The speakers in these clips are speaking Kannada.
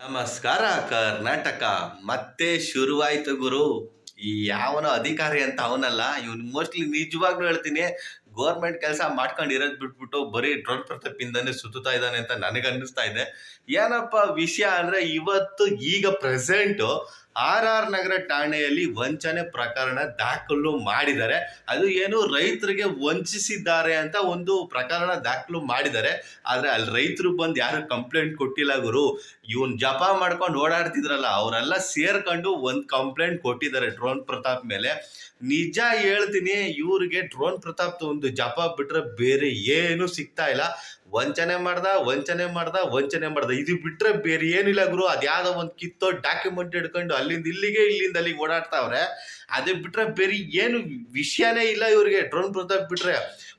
ನಮಸ್ಕಾರ ಕರ್ನಾಟಕ. ಮತ್ತೆ ಶುರುವಾಯ್ತು ಗುರು. ಈ ಯಾವನೋ ಅಧಿಕಾರಿ ಅಂತ ಅವನಲ್ಲ ಇವನು. ಮೋಸ್ಟ್ಲಿ ನಿಜವಾಗ್ಲೂ ಹೇಳ್ತೀನಿ, ಗೋರ್ಮೆಂಟ್ ಕೆಲಸ ಮಾಡ್ಕೊಂಡು ಇರೋದ್ ಬಿಟ್ಬಿಟ್ಟು ಬರೀ ಡ್ರೋನ್ ಪ್ರತಾಪಿಂದಾನೆ ಸುತ್ತಾ ಇದ್ದಾನೆ ಅಂತ ನನಗೆ ಅನ್ನಿಸ್ತಾ ಇದೆ. ಏನಪ್ಪ ವಿಷಯ ಅಂದ್ರೆ, ಇವತ್ತು ಈಗ ಪ್ರೆಸೆಂಟ್ ನಗರ ಠಾಣೆಯಲ್ಲಿ ವಂಚನೆ ಪ್ರಕರಣ ದಾಖಲು ಮಾಡಿದ್ದಾರೆ. ಅದು ಏನು, ರೈತರಿಗೆ ವಂಚಿಸಿದ್ದಾರೆ ಅಂತ ಒಂದು ಪ್ರಕರಣ ದಾಖಲು ಮಾಡಿದ್ದಾರೆ. ಆದ್ರೆ ಅಲ್ಲಿ ರೈತರು ಬಂದು ಯಾರು ಕಂಪ್ಲೇಂಟ್ ಕೊಟ್ಟಿಲ್ಲ ಗುರು. ಇವನ್ ಜಪ ಮಾಡ್ಕೊಂಡು ಓಡಾಡ್ತಿದ್ರಲ್ಲ ಅವರೆಲ್ಲ ಸೇರ್ಕೊಂಡು ಒಂದ್ ಕಂಪ್ಲೇಂಟ್ ಕೊಟ್ಟಿದ್ದಾರೆ ಡ್ರೋನ್ ಪ್ರತಾಪ್ ಮೇಲೆ. ನಿಜ ಹೇಳ್ತೀನಿ, ಇವ್ರಿಗೆ ಡ್ರೋನ್ ಪ್ರತಾಪ್ ಒಂದು ಜಪ ಬಿಟ್ರೆ ಬೇರೆ ಏನು ಸಿಗ್ತಾ ಇಲ್ಲ. ವಂಚನೆ ಮಾಡ್ದ ಇದು ಬಿಟ್ರೆ ಬೇರೆ ಏನಿಲ್ಲ ಗುರು. ಅದ್ಯಾವುದೋ ಒಂದು ಕಿತ್ತೋ ಡಾಕ್ಯುಮೆಂಟ್ ಹಿಡ್ಕೊಂಡು ಅಲ್ಲಿಂದ ಅಲ್ಲಿಗೆ ಓಡಾಡ್ತಾವ್ರೆ. ಅದೇ ಬಿಟ್ರೆ ಬೇರೆ ಏನು ವಿಷಯನೇ ಇಲ್ಲ ಇವ್ರಿಗೆ. ಡ್ರೋನ್ ಪ್ರತಾಪ್ ಬಿಟ್ರೆ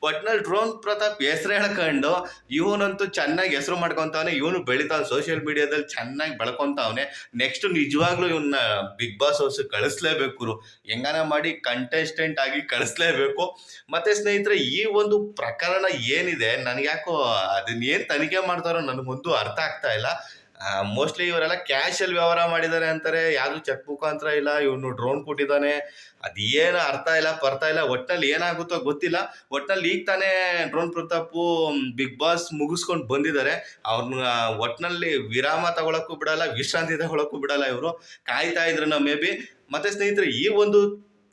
ಒಟ್ನಲ್ಲಿ ಡ್ರೋನ್ ಪ್ರತಾಪ್ ಹೆಸರು ಹೇಳ್ಕೊಂಡು ಇವನಂತೂ ಚೆನ್ನಾಗಿ ಹೆಸರು ಮಾಡ್ಕೊಂತಾವನೆ. ಇವನು ಬೆಳಿತಾವ ಸೋಷಿಯಲ್ ಮೀಡಿಯಾದಲ್ಲಿ ಚೆನ್ನಾಗಿ ಬೆಳ್ಕೊಂತಾವನೆ. ನೆಕ್ಸ್ಟ್ ನಿಜವಾಗ್ಲೂ ಇವನ್ನ ಬಿಗ್ ಬಾಸ್ ಹೌಸ್ ಕಳಿಸ್ಲೇಬೇಕು, ಹೆಂಗಾನ ಮಾಡಿ ಕಂಟೆಸ್ಟೆಂಟ್ ಆಗಿ ಕಳಿಸ್ಲೇಬೇಕು. ಮತ್ತೆ ಸ್ನೇಹಿತರೆ, ಈ ಒಂದು ಪ್ರಕರಣ ಏನಿದೆ, ನನಗೆ ಯಾಕೋ ಅದನ್ನ ಏನ್ ತನಿಖೆ ಮಾಡ್ತಾರೋ ನನಗೊಂದು ಅರ್ಥ ಆಗ್ತಾ ಇಲ್ಲ. ಮೋಸ್ಟ್ಲಿ ಇವರೆಲ್ಲ ಕ್ಯಾಶ್ ಅಲ್ಲಿ ವ್ಯವಹಾರ ಮಾಡಿದ್ದಾರೆ ಅಂತಾರೆ. ಯಾವ್ದು ಚೆಕ್ ಮುಖಾಂತರ ಇಲ್ಲ. ಇವನು ಡ್ರೋನ್ ಕೊಟ್ಟಿದ್ದಾನೆ, ಅದೇನು ಅರ್ಥ ಇಲ್ಲ ಬರ್ತಾ ಇಲ್ಲ. ಒಟ್ನಲ್ಲಿ ಏನಾಗುತ್ತೋ ಗೊತ್ತಿಲ್ಲ. ಒಟ್ನಲ್ಲಿ ಈಗ ತಾನೇ ಡ್ರೋನ್ ಪ್ರತಾಪ್ ಬಿಗ್ ಬಾಸ್ ಮುಗಿಸ್ಕೊಂಡು ಬಂದಿದ್ದಾರೆ. ಅವ್ರನ್ನ ಒಟ್ನಲ್ಲಿ ವಿರಾಮ ತಗೊಳಕ್ಕೂ ಬಿಡಲ್ಲ, ವಿಶ್ರಾಂತಿ ತಗೊಳಕ್ಕೂ ಬಿಡಲ್ಲ. ಇವರು ಕಾಯ್ತಾ ಇದ್ರು ಮೇ ಬಿ. ಮತ್ತೆ ಸ್ನೇಹಿತರೆ, ಈ ಒಂದು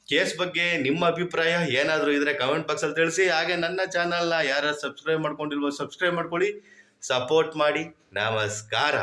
ಕೇಸ್ ಬಗ್ಗೆ ನಿಮ್ಮ ಅಭಿಪ್ರಾಯ ಏನಾದರೂ ಇದ್ರೆ ಕಮೆಂಟ್ ಬಾಕ್ಸ್ ಅಲ್ಲಿ ತಿಳಿಸಿ. ಹಾಗೆ ನನ್ನ ಚಾನಲ್ನ ಯಾರು ಸಬ್ಸ್ಕ್ರೈಬ್ ಮಾಡ್ಕೊಂಡಿಲ್ವೋ ಸಬ್ಸ್ಕ್ರೈಬ್ ಮಾಡ್ಕೊಳ್ಳಿ, ಸಪೋರ್ಟ್ ಮಾಡಿ. ನಮಸ್ಕಾರ.